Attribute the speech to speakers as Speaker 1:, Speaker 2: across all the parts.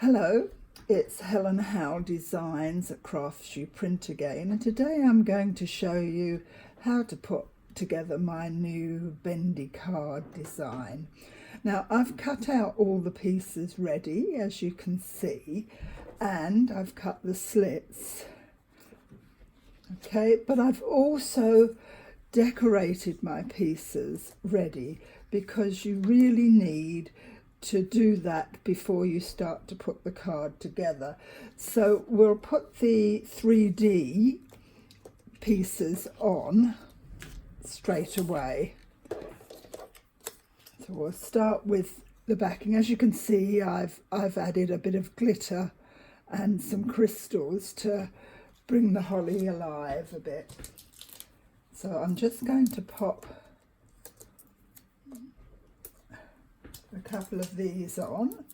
Speaker 1: Hello, it's Helen Howe Designs at Crafts You Print Again, and today I'm going to show you how to put together my new Bendy Card Design. Now I've cut out all the pieces ready, as you can see, and I've cut the slits. Okay, but I've also decorated my pieces ready because you really need to do that before you start to put the card together. So we'll put the 3D pieces on straight away. So we'll start with the backing. As you can see, I've added a bit of glitter and some crystals to bring the holly alive a bit. So I'm just going to pop a couple of these on.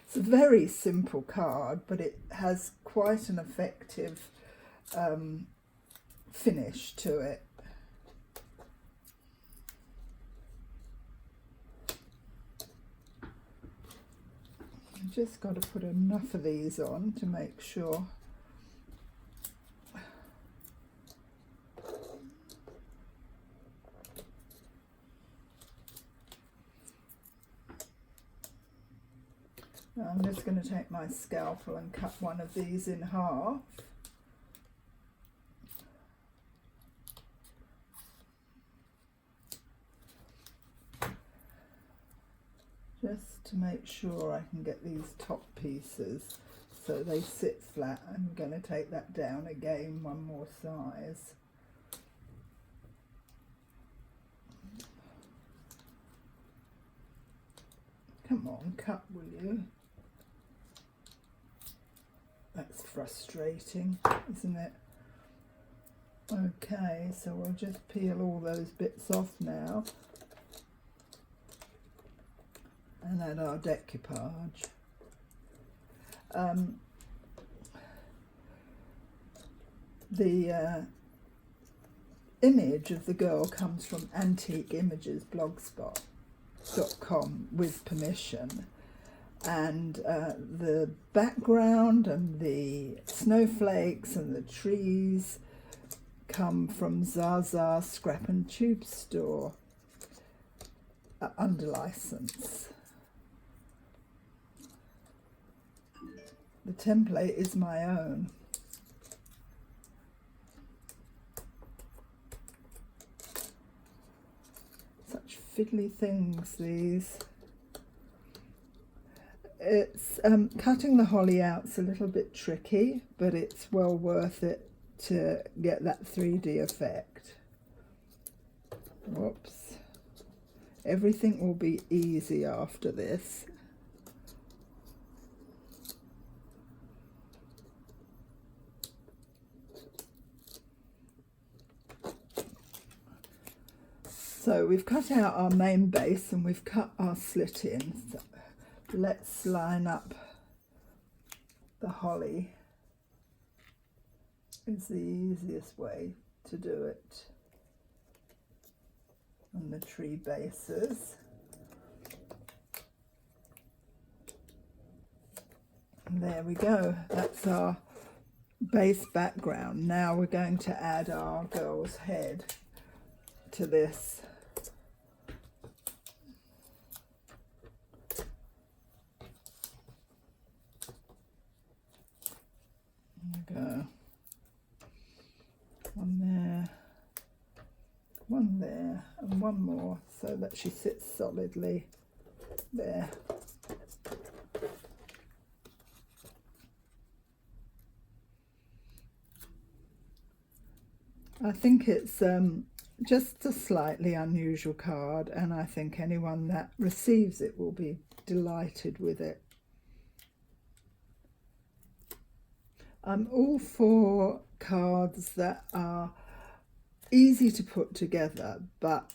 Speaker 1: It's a very simple card, but it has quite an effective finish to it. I've just got to put enough of these on to make sure. Now I'm just going to take my scalpel and cut one of these in half. Just to make sure I can get these top pieces so they sit flat. I'm going to take that down again one more size. Come on, cut, will you? That's frustrating, isn't it? Okay, so we'll just peel all those bits off now and add our decoupage. The image of the girl comes from Antique Images blogspot.com with permission, and the background and the snowflakes and the trees come from Zaza Scrap and Tube Store under license. The template is my own. Such fiddly things, these. It's cutting the holly out's a little bit tricky, but it's well worth it to get that 3D effect. Whoops. Everything will be easy after this. So we've cut out our main base and we've cut our slit in. So let's line up the holly. It's the easiest way to do it. And the tree bases. And there we go. That's our base background. Now we're going to add our girl's head to this. Go. One there, one there, and one more so that she sits solidly there. I think it's just a slightly unusual card, and I think anyone that receives it will be delighted with it. I'm all for cards that are easy to put together but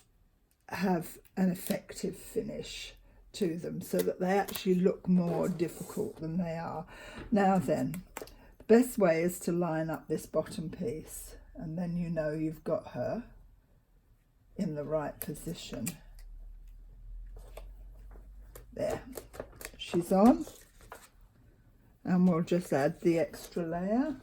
Speaker 1: have an effective finish to them so that they actually look more difficult than they are. Now then, the best way is to line up this bottom piece, and then you know you've got her in the right position. she's on, and we'll just add the extra layer.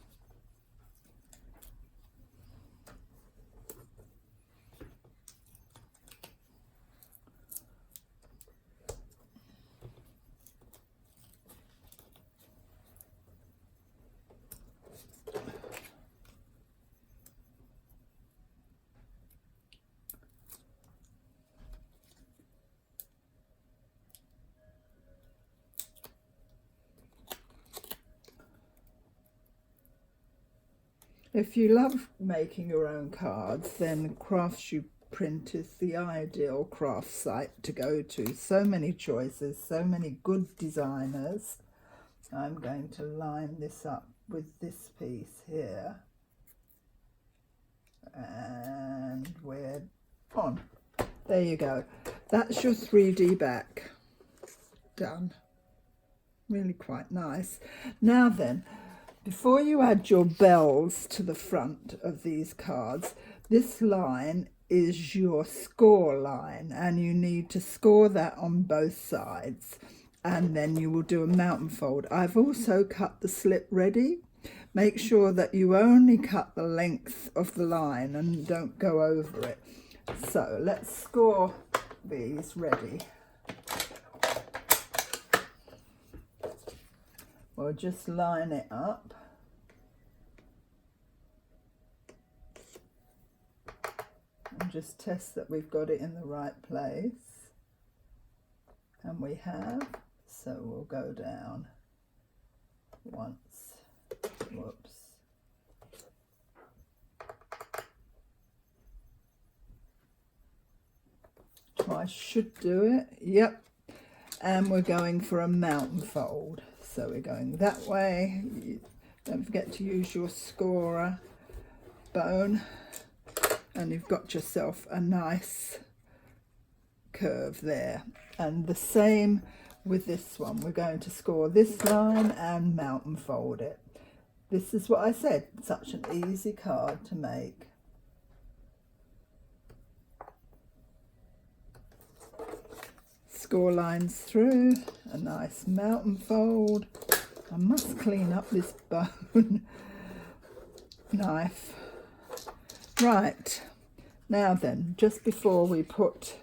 Speaker 1: If you love making your own cards, then Crafts You Print is the ideal craft site to go to. So many choices, so many good designers. I'm going to line this up with this piece here. And we're on. There you go. That's your 3D back. Done. Really quite nice. Now then, before you add your bells to the front of these cards, this line is your score line, and you need to score that on both sides, and then you will do a mountain fold. I've also cut the slip ready. Make sure that you only cut the length of the line and don't go over it. So let's score these ready. We'll just line it up. And just test that we've got it in the right place. And we have. So we'll go down once. Whoops. I should do it. Yep. And we're going for a mountain fold. So we're going that way. Don't forget to use your scorer bone, and you've got yourself a nice curve there. And the same with this one. We're going to score this line and mountain fold it. This is what I said, such an easy card to make. Score lines through, a nice mountain fold. I must clean up this bone knife. Right, now then, just before we put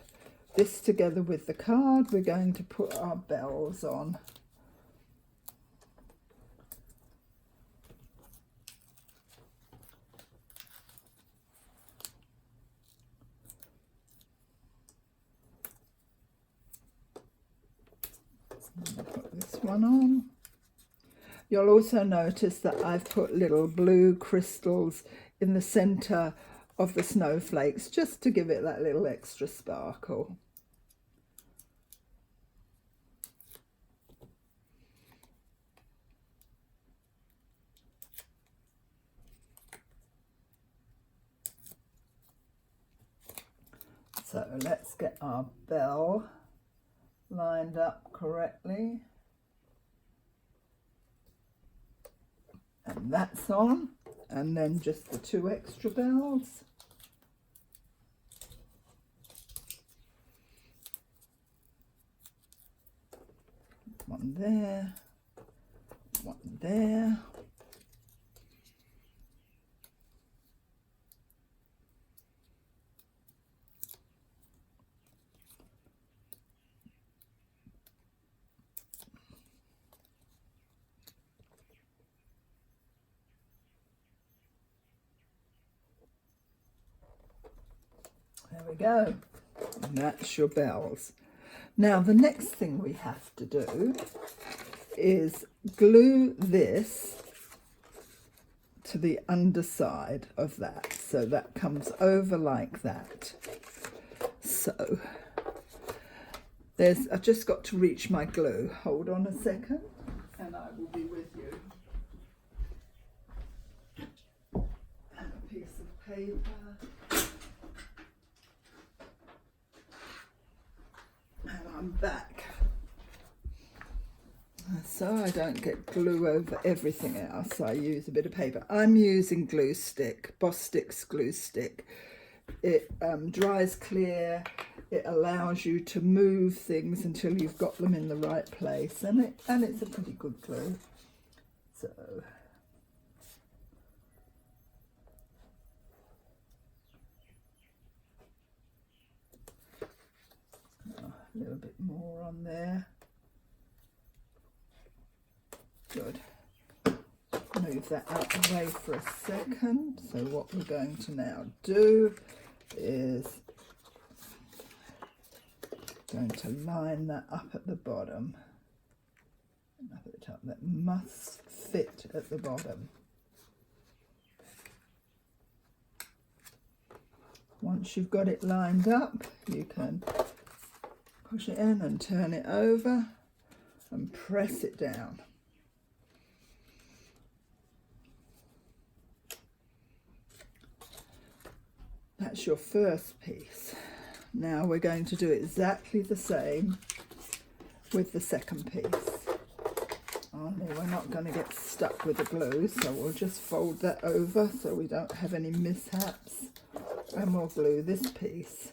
Speaker 1: this together with the card, we're going to put our bells on. Put this one on. You'll also notice that I've put little blue crystals in the center of the snowflakes, just to give it that little extra sparkle. So let's get our bell lined up correctly. And that's on. And then just the 2 extra bells. One there, one there. There we go. And that's your bells. Now the next thing we have to do is glue this to the underside of that, so that comes over like that. So I've just got to reach my glue. Hold on a second and I will be with you. And a piece of paper. And I'm back. So I don't get glue over everything else, I use a bit of paper. I'm using glue stick, Boss Stick's glue stick. It dries clear it allows you to move things until you've got them in the right place, and it's a pretty good glue. So a little bit more on there. Good. Move that out of the way for a second. So what we're going to now do is going to line that up at the bottom. Up at the top. That must fit at the bottom. Once you've got it lined up, you can push it in and turn it over and press it down. That's your first piece. Now we're going to do exactly the same with the second piece. Only we're not going to get stuck with the glue, so we'll just fold that over so we don't have any mishaps, and we'll glue this piece.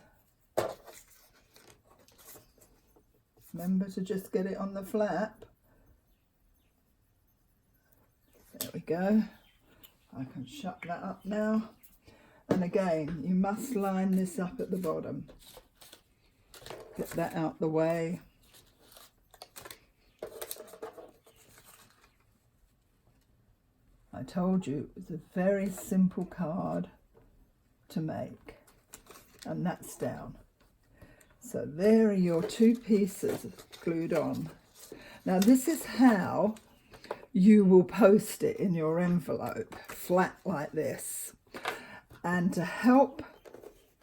Speaker 1: Remember to just get it on the flap. There we go. I can shut that up now. And again, you must line this up at the bottom. Get that out the way. I told you it was a very simple card to make. And that's down. So there are your two pieces glued on. Now this is how you will post it in your envelope, flat like this. And to help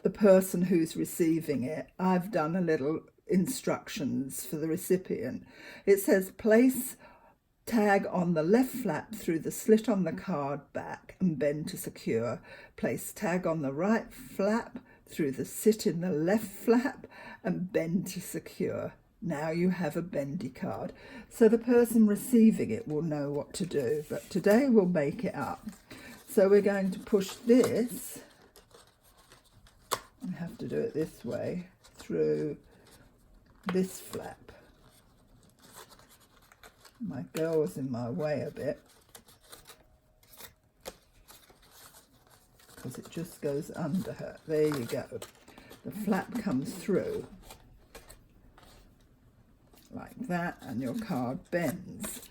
Speaker 1: the person who's receiving it, I've done a little instructions for the recipient. It says place tag on the left flap through the slit on the card back and bend to secure. Place tag on the right flap through the sit in the left flap and bend to secure. Now you have a bendy card. So the person receiving it will know what to do, but today we'll make it up. So we're going to push this, I have to do it this way, through this flap. My girl was in my way a bit, because it just goes under her. There you go. The flap comes through like that, and your card bends.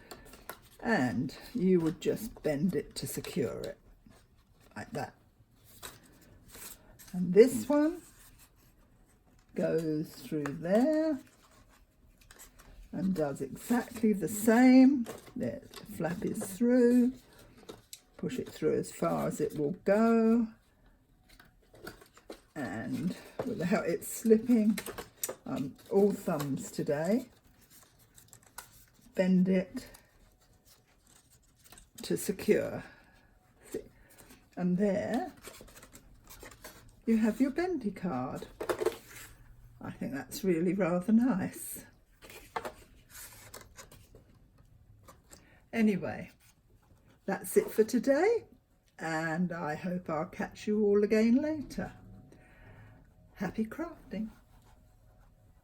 Speaker 1: And you would just bend it to secure it, like that. And this one goes through there and does exactly the same. There, the flap is through. Push it through as far as it will go. And with the help, it's slipping. All thumbs today. Bend it to secure. And there you have your bendy card. I think that's really rather nice. Anyway, that's it for today, and I hope I'll catch you all again later. Happy crafting.